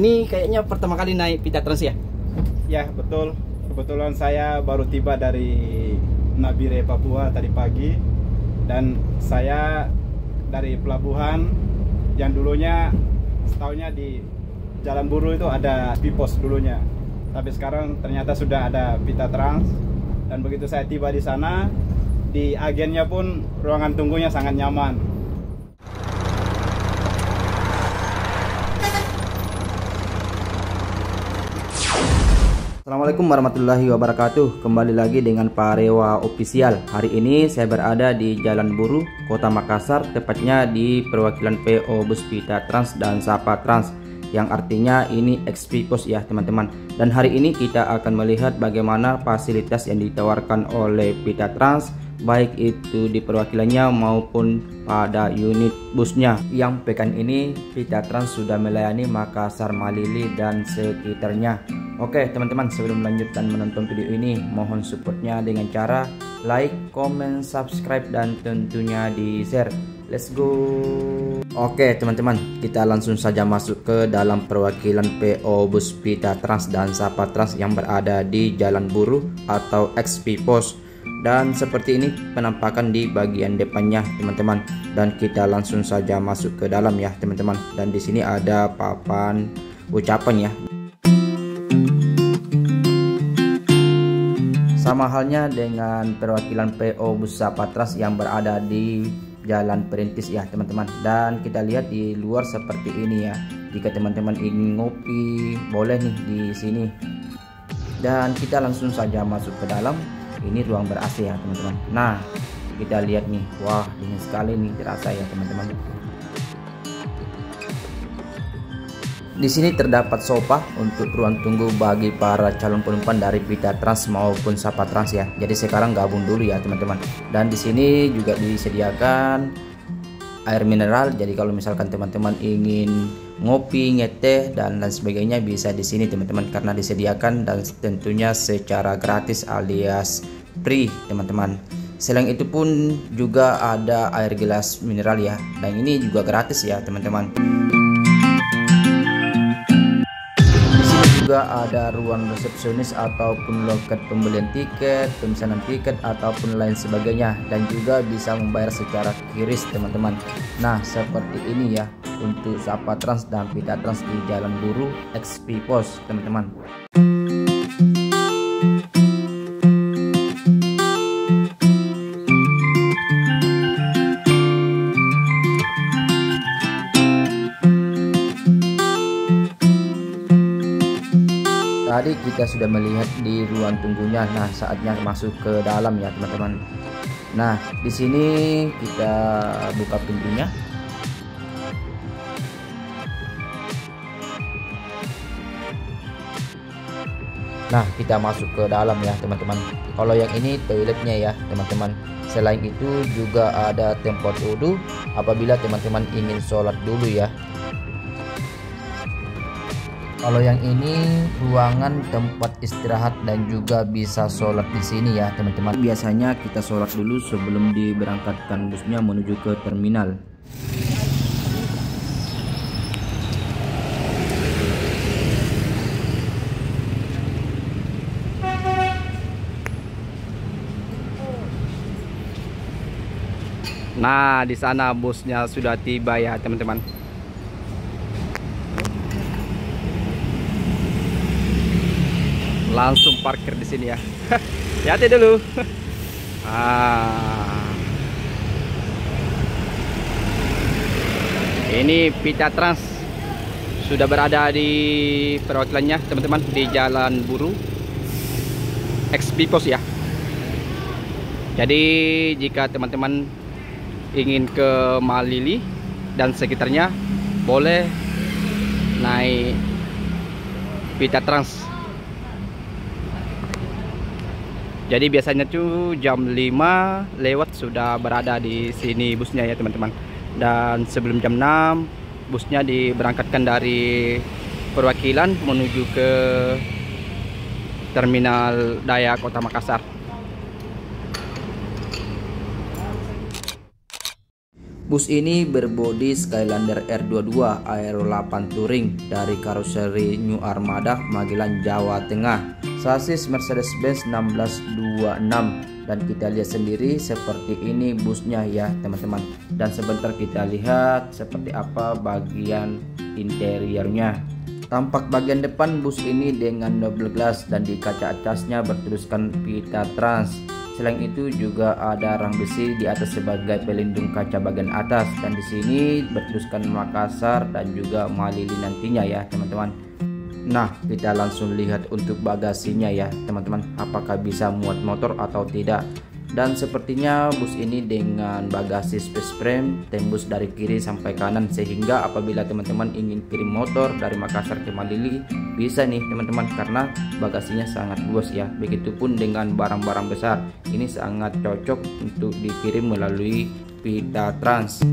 Ini kayaknya pertama kali naik Pita Trans ya? Ya, betul. Kebetulan saya baru tiba dari Nabire, Papua tadi pagi. Dan saya dari pelabuhan yang dulunya setaunya di Jalan Buru itu ada Pipos dulunya. Tapi sekarang ternyata sudah ada Pita Trans. Dan begitu saya tiba di sana, di agennya pun ruangan tunggunya sangat nyaman. Assalamualaikum warahmatullahi wabarakatuh. Kembali lagi dengan Pak Rewa Official. Hari ini saya berada di Jalan Buru, Kota Makassar, tepatnya di perwakilan PO Bus Pita Trans dan Sapa Trans, yang artinya ini XP Pos ya teman-teman. Dan hari ini kita akan melihat bagaimana fasilitas yang ditawarkan oleh Pita Trans, baik itu di perwakilannya maupun pada unit busnya. Yang pekan ini Pita Trans sudah melayani Makassar, Malili dan sekitarnya. Oke teman-teman, sebelum melanjutkan menonton video ini, mohon supportnya dengan cara like, comment, subscribe, dan tentunya di share. Let's go. Oke teman-teman, kita langsung saja masuk ke dalam perwakilan PO Bus Pita Trans dan Sapa Trans yang berada di Jalan Buru atau XP Pos. Dan seperti ini penampakan di bagian depannya teman-teman. Dan kita langsung saja masuk ke dalam ya teman-teman. Dan di sini ada papan ucapan ya. Sama halnya dengan perwakilan PO Bus Sapa Trans yang berada di Jalan Perintis ya teman-teman. Dan kita lihat di luar seperti ini ya. Jika teman-teman ingin ngopi, boleh nih di sini. Dan kita langsung saja masuk ke dalam. Ini ruang ber-AC ya teman-teman. Nah, kita lihat nih. Wah, dingin sekali nih terasa ya teman-teman. Di sini terdapat sofa untuk ruang tunggu bagi para calon penumpang dari Pita Trans maupun Sapa Trans ya. Jadi sekarang gabung dulu ya teman-teman. Dan di sini juga disediakan air mineral. Jadi kalau misalkan teman-teman ingin ngopi, ngeteh dan lain sebagainya bisa di sini teman-teman, karena disediakan dan tentunya secara gratis alias free teman-teman. Selain itu pun juga ada air gelas mineral ya. Dan ini juga gratis ya teman-teman. Juga ada ruang resepsionis ataupun loket pembelian tiket, pemesanan tiket ataupun lain sebagainya, dan juga bisa membayar secara QRIS teman-teman. Nah seperti ini ya untuk Sapa Trans dan Pita Trans di Jalan Buru XP Pos teman-teman. Tadi kita sudah melihat di ruang tunggunya. Nah, saatnya masuk ke dalam ya, teman-teman. Nah, di sini kita buka pintunya. Nah, kita masuk ke dalam ya, teman-teman. Kalau yang ini toiletnya ya, teman-teman. Selain itu juga ada tempat wudhu apabila teman-teman ingin sholat dulu ya. Kalau yang ini ruangan tempat istirahat dan juga bisa sholat di sini ya teman-teman. Biasanya kita sholat dulu sebelum diberangkatkan busnya menuju ke terminal. Nah, di sana busnya sudah tiba ya teman-teman. Langsung parkir di sini ya. Hati-hati dulu. Ini Pita Trans sudah berada di perwakilannya teman-teman di Jalan Buru XP Pos ya. Jadi jika teman-teman ingin ke Malili dan sekitarnya, boleh naik Pita Trans. Jadi biasanya tuh jam 5 lewat sudah berada di sini busnya ya teman-teman. Dan sebelum jam 6 busnya diberangkatkan dari perwakilan menuju ke Terminal Daya Kota Makassar. Bus ini berbodi Skylander R22 Aero 8 Touring dari karoseri New Armada Magelang, Jawa Tengah. Sasis Mercedes-Benz 1626 dan kita lihat sendiri seperti ini busnya ya teman-teman. Dan sebentar kita lihat seperti apa bagian interiornya. Tampak bagian depan bus ini dengan double glass dan di kaca atasnya bertuliskan Pita Trans. Selain itu juga ada rang besi di atas sebagai pelindung kaca bagian atas, dan di sini bertuliskan Makassar dan juga Malili nantinya ya teman-teman. Nah, kita langsung lihat untuk bagasinya ya teman-teman, apakah bisa muat motor atau tidak. Dan sepertinya bus ini dengan bagasi space frame tembus dari kiri sampai kanan, sehingga apabila teman-teman ingin kirim motor dari Makassar ke Malili bisa nih teman-teman, karena bagasinya sangat luas ya. Begitupun dengan barang-barang besar, ini sangat cocok untuk dikirim melalui Pita Trans.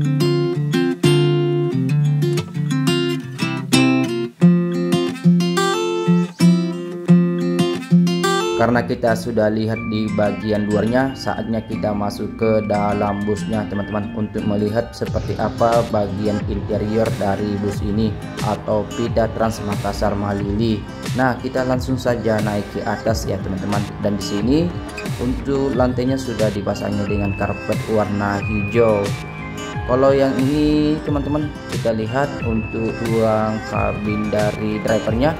Karena kita sudah lihat di bagian luarnya, saatnya kita masuk ke dalam busnya teman-teman untuk melihat seperti apa bagian interior dari bus ini atau Pita Trans Makassar Malili. Nah, kita langsung saja naik ke atas ya teman-teman. Dan di sini untuk lantainya sudah dipasangnya dengan karpet warna hijau. Kalau yang ini teman-teman, kita lihat untuk ruang kabin dari drivernya.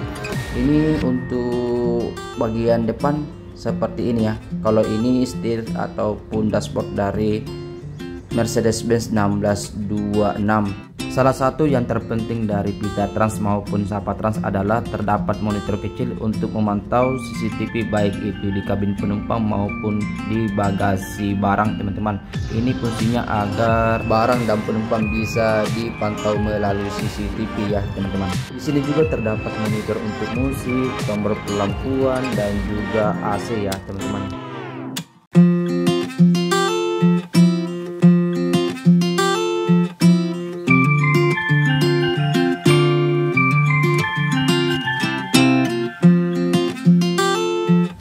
Ini untuk bagian depan seperti ini ya. Kalau ini setir ataupun dashboard dari Mercedes-Benz 1626. Salah satu yang terpenting dari Pita Trans maupun Sapa Trans adalah terdapat monitor kecil untuk memantau CCTV baik itu di kabin penumpang maupun di bagasi barang teman-teman. Ini fungsinya agar barang dan penumpang bisa dipantau melalui CCTV ya teman-teman. Di sini juga terdapat monitor untuk musik, tombol pelampuan dan juga AC ya teman-teman.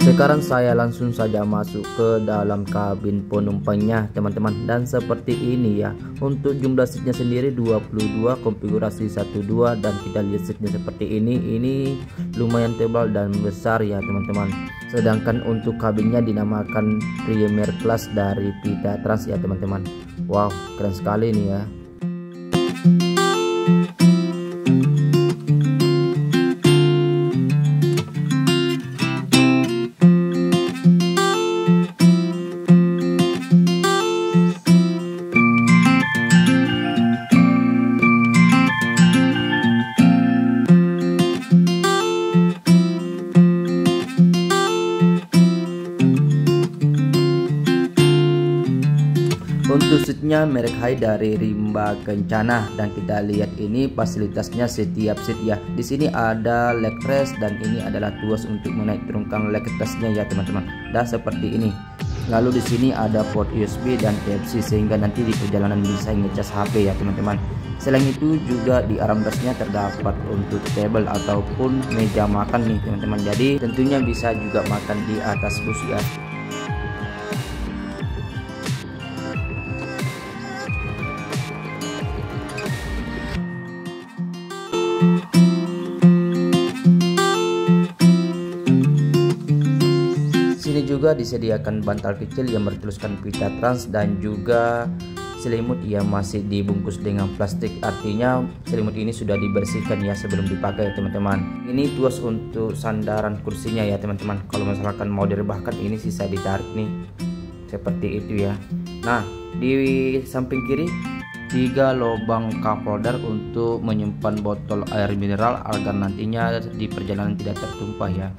Sekarang saya langsung saja masuk ke dalam kabin penumpangnya teman-teman, dan seperti ini ya. Untuk jumlah seatnya sendiri 22, konfigurasi 12, dan kita lihat seatnya seperti ini lumayan tebal dan besar ya teman-teman. Sedangkan untuk kabinnya dinamakan Premier Class dari Pita Trans ya teman-teman. Wow, keren sekali nih ya. Untuk seatnya merek high dari Rimba Kencana, dan kita lihat ini fasilitasnya setiap seat ya. Di sini ada leg rest dan ini adalah tuas untuk menaik turunkan leg restnya ya teman-teman. Dan seperti ini. Lalu di sini ada port USB dan Type-C sehingga nanti di perjalanan bisa ngecas HP ya teman-teman. Selain itu juga di armrestnya terdapat untuk table ataupun meja makan nih teman-teman. Jadi tentunya bisa juga makan di atas bus ya. Sini juga disediakan bantal kecil yang bertuliskan Pita Trans dan juga selimut yang masih dibungkus dengan plastik. Artinya selimut ini sudah dibersihkan ya sebelum dipakai teman-teman. Ini tuas untuk sandaran kursinya ya teman-teman. Kalau misalkan mau direbahkan ini sisa ditarik nih. Seperti itu ya. Nah, di samping kiri 3 lubang cup holder untuk menyimpan botol air mineral agar nantinya di perjalanan tidak tertumpah ya.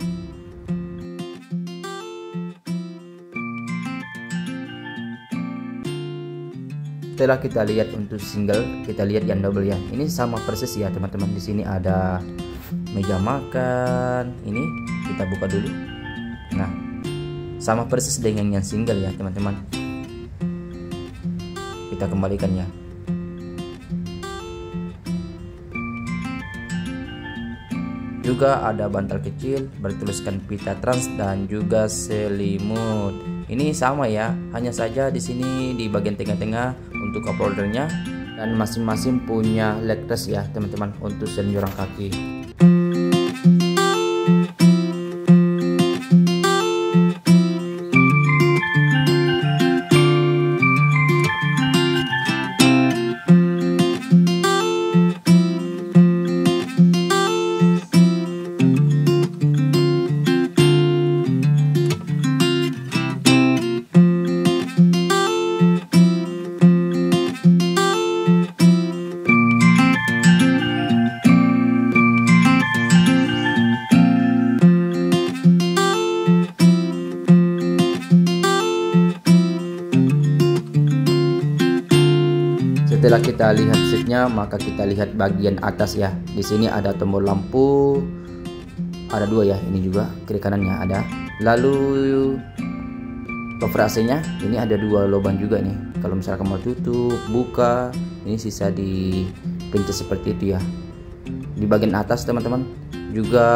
Setelah kita lihat untuk single, kita lihat yang double ya. Ini sama persis ya teman-teman. Di sini ada meja makan. Ini kita buka dulu. Nah, sama persis dengan yang single ya teman-teman. Kita kembalikan ya. Juga ada bantal kecil bertuliskan Pita Trans dan juga selimut. Ini sama ya, hanya saja di sini di bagian tengah-tengah untuk cup holdernya, dan masing-masing punya leg rest ya teman-teman untuk senjorang kaki. Setelah kita lihat seatnya, maka kita lihat bagian atas ya. Di sini ada tombol lampu, ada dua ya, ini juga kiri kanannya ada. Lalu cover AC-nya ini ada dua lubang juga nih. Kalau misalkan mau tutup, buka, ini sisa dipencet seperti itu ya. Di bagian atas teman-teman juga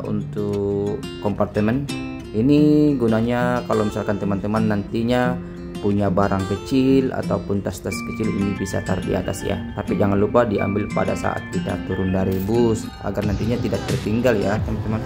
untuk kompartemen. Ini gunanya kalau misalkan teman-teman nantinya punya barang kecil ataupun tas-tas kecil, ini bisa taruh di atas ya. Tapi jangan lupa diambil pada saat kita turun dari bus agar nantinya tidak tertinggal ya teman-teman.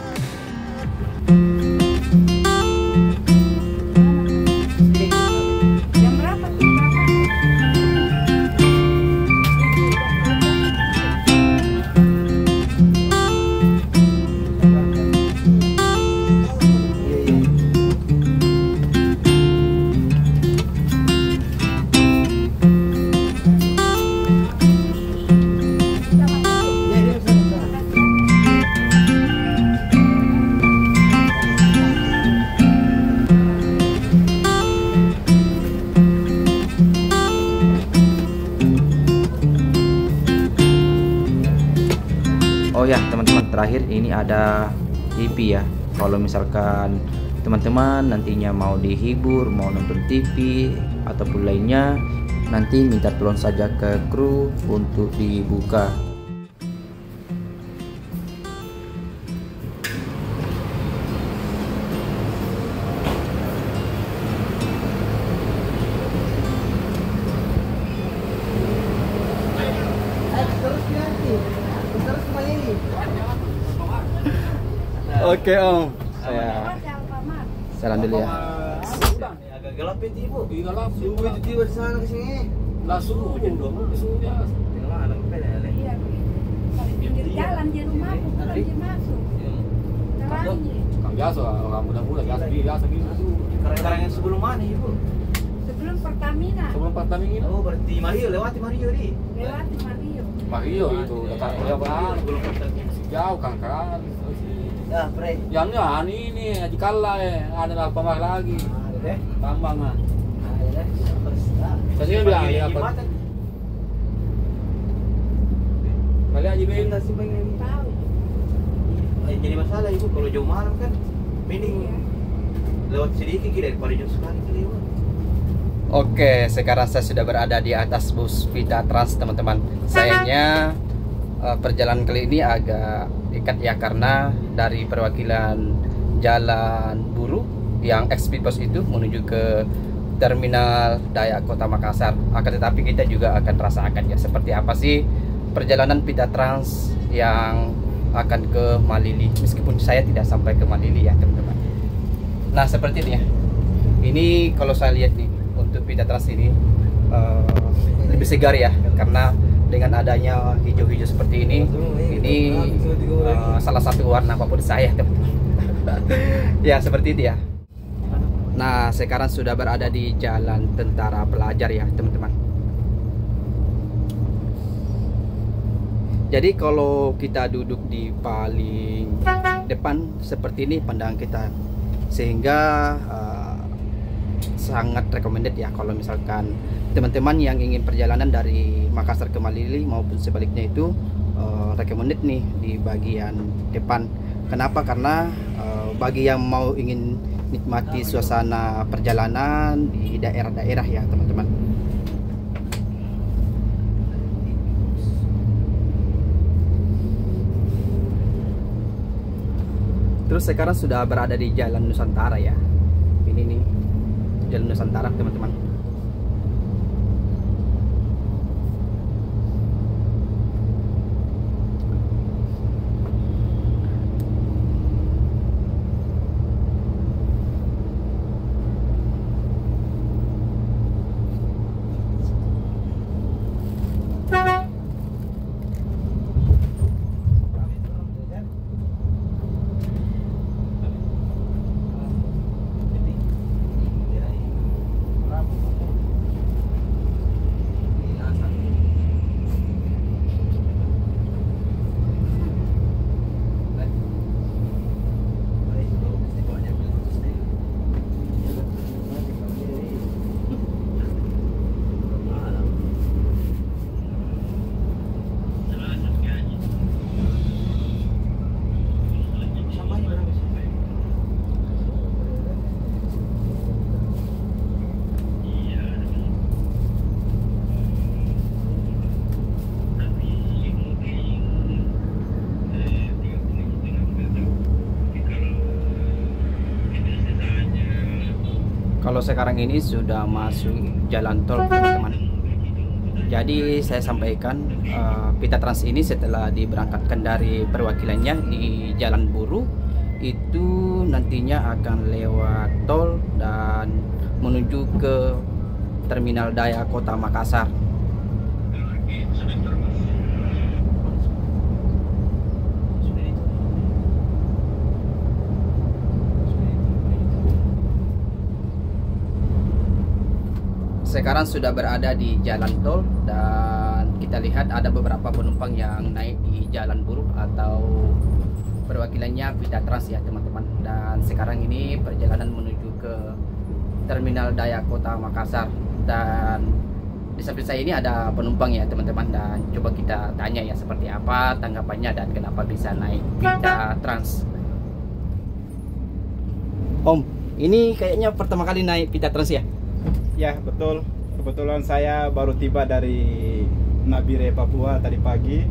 Oh ya teman-teman, terakhir ini ada TV ya. Kalau misalkan teman-teman nantinya mau dihibur, mau nonton TV ataupun lainnya, nanti minta tolong saja ke kru untuk dibuka. Oke Om, saya salam dulu ya. Agak gelap itu ibu. Gelap. Subuh itu tiba di sana ke sini. Lah subuh jam 2 subuhnya. Tengah anak pedale. Iya. Di pinggir jalan di rumahku, kalau dia masuk. Terangnya. Kang biasa, orang muda-muda biasa gitu. Sekarang yang sebelum mana ibu? Sebelum Pertamina. Sebelum Pertamina. Oh, berarti Mario, lewati Mario di. Lewati Mario. Mario itu dekat lewat sebelum Pertamina. Jauh kan. Ya, pre. Yang ini Haji Kalla ada Alfamart lagi. Tambang mah. Saya bilang ya apa? Kali aja benda sih pengen Tahu. jadi masalah ibu kalau jauh malam kan mending lewat sedikit daripada jauh sekali lewat. Oke, sekarang saya sudah berada di atas bus Vita Trans teman-teman. Sayangnya perjalanan kali ini agak dekat ya, karena dari perwakilan Jalan Buru yang ex-Speedpost itu menuju ke Terminal Dayak Kota Makassar. Akan tetapi kita juga akan rasakan ya seperti apa sih perjalanan Vita Trans yang akan ke Malili, meskipun saya tidak sampai ke Malili ya teman-teman. Nah seperti ini ya, ini kalau saya lihat nih untuk Vita Trans ini lebih segar ya, karena dengan adanya hijau-hijau seperti ini salah satu warna favorit saya teman-teman. Ya seperti itu ya. Nah sekarang sudah berada di Jalan Tentara Pelajar ya teman-teman. Jadi kalau kita duduk di paling depan seperti ini pandangan kita, sehingga sangat recommended ya kalau misalkan teman-teman yang ingin perjalanan dari Makassar ke Malili maupun sebaliknya itu recommended nih di bagian depan. Kenapa? Karena bagi yang mau ingin nikmati suasana perjalanan di daerah-daerah ya teman-teman. Terus sekarang sudah berada di Jalan Nusantara ya. Ini nih Jalan Nusantara teman-teman. sekarang ini sudah masuk jalan tol teman-teman. Jadi saya sampaikan Pita Trans ini setelah diberangkatkan dari perwakilannya di Jalan Buru itu nantinya akan lewat tol dan menuju ke Terminal Daya Kota Makassar. Sekarang sudah berada di jalan tol dan kita lihat ada beberapa penumpang yang naik di Jalan Buru atau perwakilannya Pita Trans ya teman-teman. Dan sekarang ini perjalanan menuju ke Terminal Daya Kota Makassar, dan di samping saya ini ada penumpang ya teman-teman, dan coba kita tanya ya seperti apa tanggapannya dan kenapa bisa naik Pita Trans. Om, ini kayaknya pertama kali naik Pita Trans ya? Ya betul, kebetulan saya baru tiba dari Nabire, Papua tadi pagi,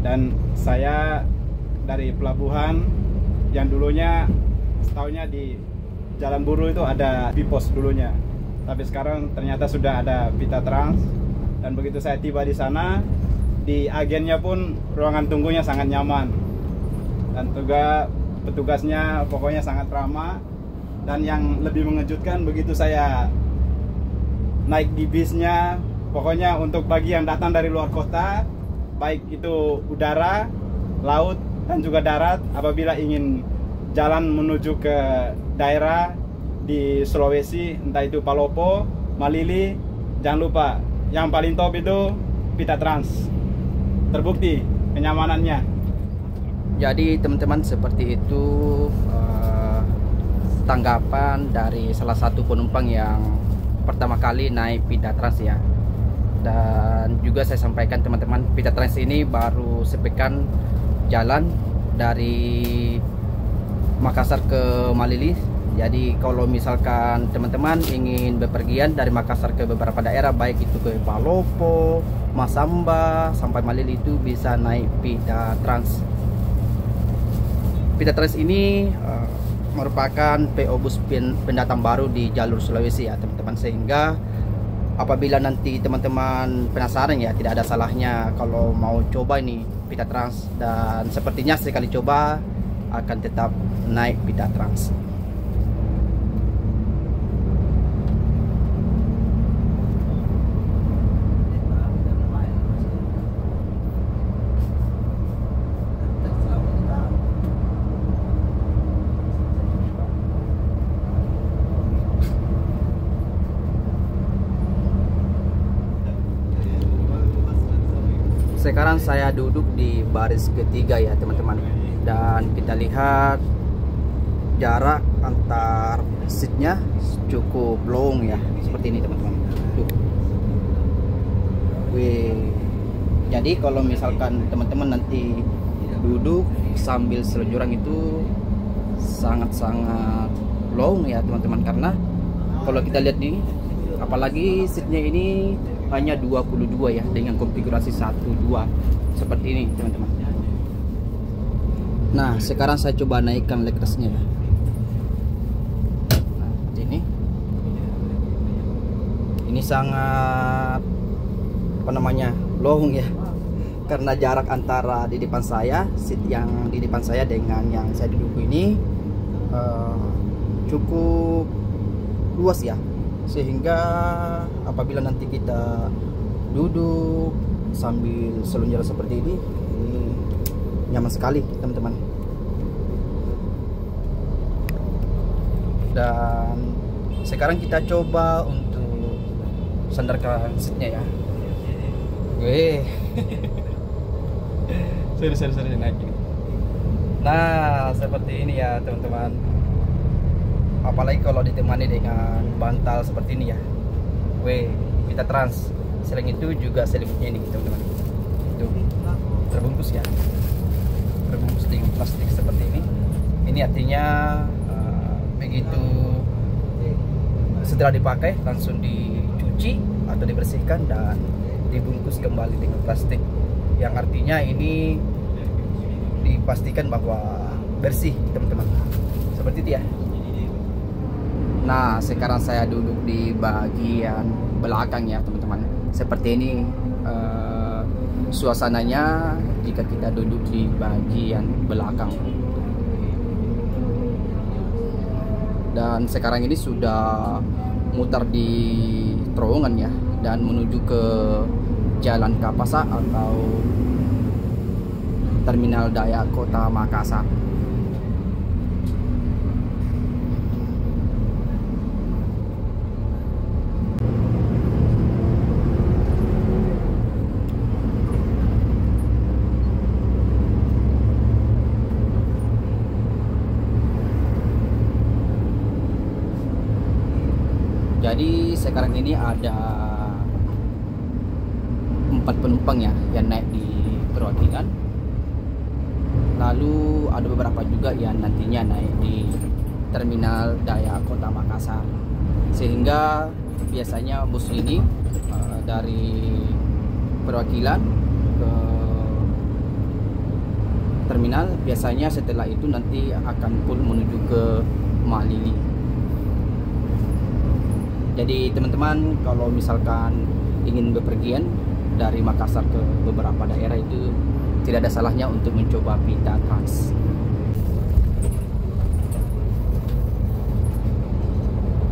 dan saya dari pelabuhan yang dulunya setahunya di Jalan Buru itu ada Bipos dulunya, tapi sekarang ternyata sudah ada Pita Trans. Dan begitu saya tiba di sana, di agennya pun ruangan tunggunya sangat nyaman, dan juga petugasnya pokoknya sangat ramah. Dan yang lebih mengejutkan begitu saya naik di bisnya, pokoknya untuk bagi yang datang dari luar kota, baik itu udara, laut, dan juga darat, apabila ingin jalan menuju ke daerah di Sulawesi, entah itu Palopo, Malili, jangan lupa yang paling top itu Pita Trans. Terbukti kenyamanannya. Jadi teman-teman, seperti itu tanggapan dari salah satu penumpang yang pertama kali naik Pita Trans ya. Dan juga saya sampaikan teman-teman, Pita Trans ini baru sepekan jalan dari Makassar ke Malili. Jadi kalau misalkan teman-teman ingin bepergian dari Makassar ke beberapa daerah, baik itu ke Palopo, Masamba sampai Malili, itu bisa naik Pita Trans. Pita Trans ini merupakan PO bus pendatang baru di jalur Sulawesi ya teman-teman, sehingga apabila nanti teman-teman penasaran ya, tidak ada salahnya kalau mau coba ini Pita Trans, dan sepertinya sekali coba akan tetap naik Pita Trans. Sekarang saya duduk di baris ketiga ya teman-teman, dan kita lihat jarak antar seatnya cukup long ya, seperti ini teman-teman. Wih, jadi kalau misalkan teman-teman nanti duduk sambil selonjoran itu sangat-sangat long ya teman-teman, karena kalau kita lihat nih, apalagi seatnya ini hanya 22 ya, dengan konfigurasi 1-2 seperti ini teman-teman. Nah sekarang saya coba naikkan leg restnya ya. Nah ini sangat apa namanya, long ya, karena jarak antara di depan saya, seat yang di depan saya dengan yang saya duduk ini cukup luas ya, sehingga apabila nanti kita duduk sambil selonjoran seperti ini nyaman sekali teman-teman. Dan sekarang kita coba untuk sandarkan seatnya ya. Weh, seri naik ini. Nah seperti ini ya teman-teman, apalagi kalau ditemani dengan bantal seperti ini ya. Weh, Pita Trans. Selain itu juga selimutnya ini teman-teman, itu terbungkus ya, terbungkus dengan plastik seperti ini. Ini artinya begitu setelah dipakai langsung dicuci atau dibersihkan dan dibungkus kembali dengan plastik, yang artinya ini dipastikan bahwa bersih teman-teman, seperti itu ya. Nah, sekarang saya duduk di bagian belakang ya teman-teman. Seperti ini suasananya jika kita duduk di bagian belakang. Dan sekarang ini sudah mutar di terowongan ya, dan menuju ke Jalan Kapasa atau Terminal Daya Kota Makassar. Jadi sekarang ini ada 4 penumpang ya yang naik di perwakilan. Lalu ada beberapa juga yang nantinya naik di Terminal Daya Kota Makassar. Sehingga biasanya bus ini dari perwakilan ke terminal, biasanya setelah itu nanti akan full menuju ke Malili. Jadi teman-teman, kalau misalkan ingin bepergian dari Makassar ke beberapa daerah itu tidak ada salahnya untuk mencoba Pita Trans.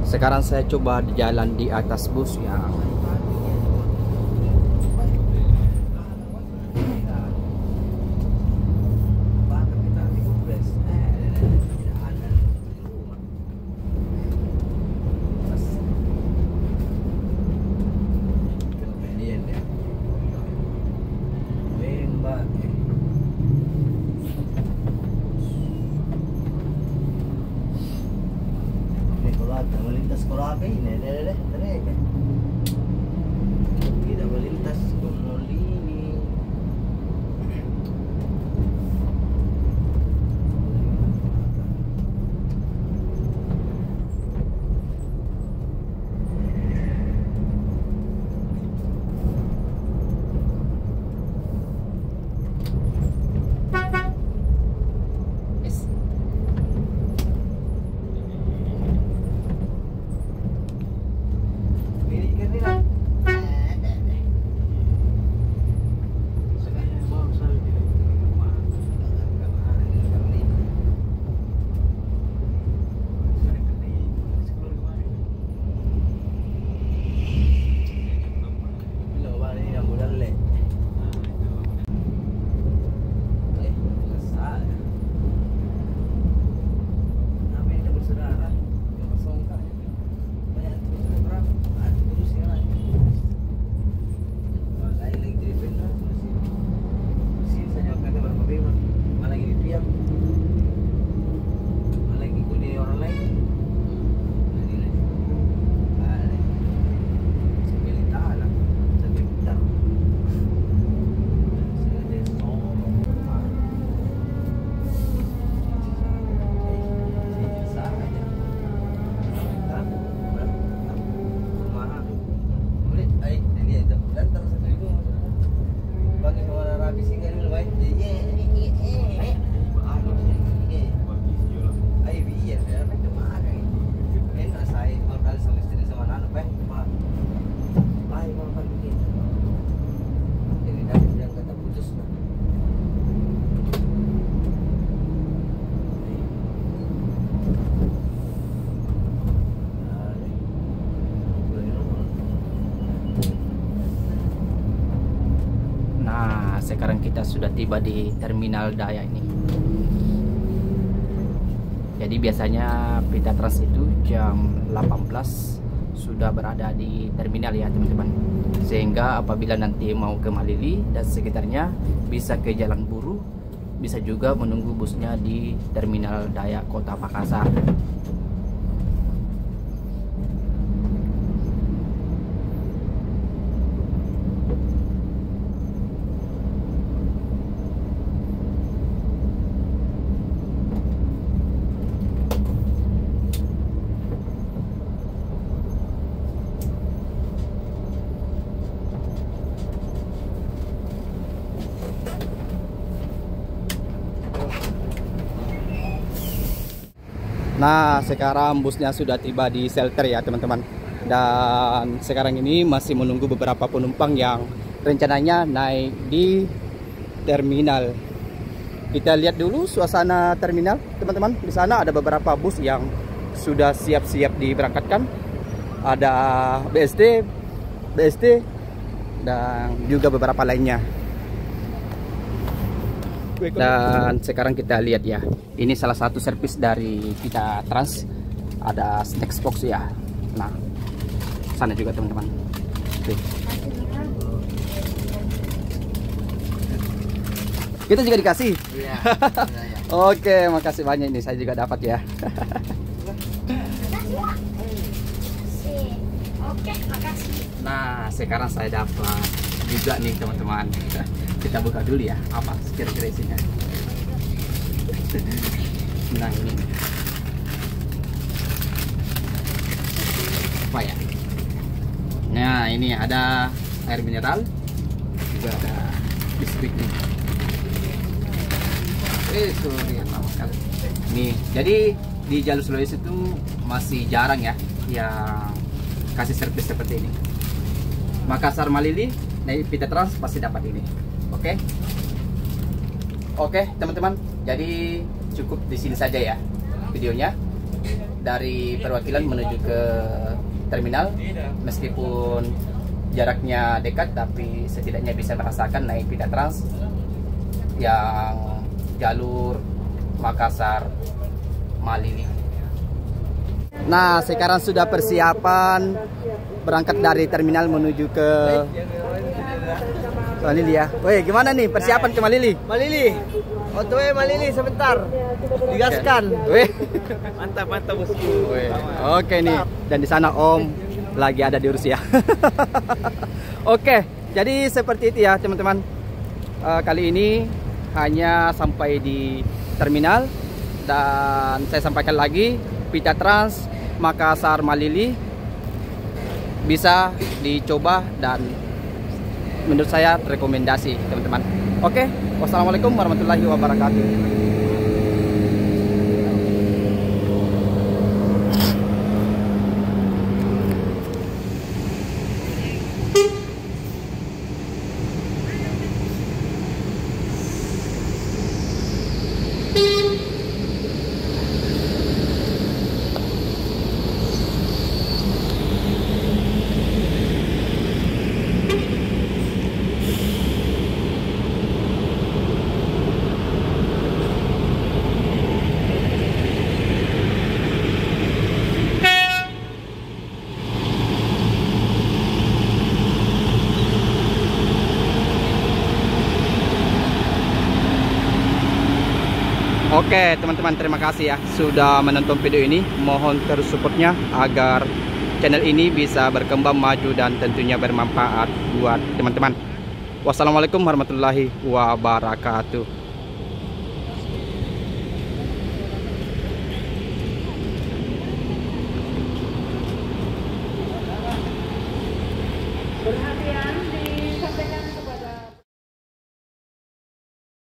Sekarang saya coba jalan di atas bus ya. Melintas Korabe ini, kita melintas ke Molini. Sekarang kita sudah tiba di Terminal Daya ini. Jadi biasanya Pita Trans itu jam 18 sudah berada di terminal ya teman-teman. Sehingga apabila nanti mau ke Malili dan sekitarnya bisa ke Jalan Buru, bisa juga menunggu busnya di Terminal Daya Kota Makassar. Nah, sekarang busnya sudah tiba di shelter ya teman-teman. Dan sekarang ini masih menunggu beberapa penumpang yang rencananya naik di terminal. Kita lihat dulu suasana terminal teman-teman. Di sana ada beberapa bus yang sudah siap-siap diberangkatkan. Ada BSD, dan juga beberapa lainnya. Dan sekarang kita lihat ya, ini salah satu servis dari Vita Trans, ada snack box ya. Nah, sana juga teman-teman. Kita juga dikasih. Iya. Oke, makasih banyak, ini saya juga dapat ya. Oke, makasih. Nah, sekarang saya dapat juga nih teman-teman. Kita buka dulu ya, apa kira-kira isinya. Nah, ini apa ya? Nah, ini ada air mineral, juga ada biskuit nih. Sorry, lama sekali. Nih, jadi di jalur Sulawesi itu masih jarang ya yang kasih servis seperti ini. Makassar Malili naik Vita Trans pasti dapat ini. Oke teman-teman, jadi cukup di sini saja ya videonya dari perwakilan menuju ke terminal. Meskipun jaraknya dekat, tapi setidaknya bisa merasakan naik Vita Trans yang jalur Makassar Malili. Nah, sekarang sudah persiapan berangkat dari terminal menuju ke Malili ya. Woi, gimana nih persiapan ke Malili? Malili. OTW Malili sebentar. Digaskan. Wih, Mantap bosku. oke nih. Dan di sana Om lagi ada di Rusia. Oke, jadi seperti itu ya teman-teman. Kali ini hanya sampai di terminal, dan saya sampaikan lagi, Vita Trans Makassar Malili bisa dicoba dan menurut saya rekomendasi teman-teman. Oke, wassalamualaikum warahmatullahi wabarakatuh. Oke teman-teman, terima kasih ya sudah menonton video ini. Mohon terus supportnya agar channel ini bisa berkembang maju dan tentunya bermanfaat buat teman-teman. Wassalamualaikum warahmatullahi wabarakatuh. Perhatian.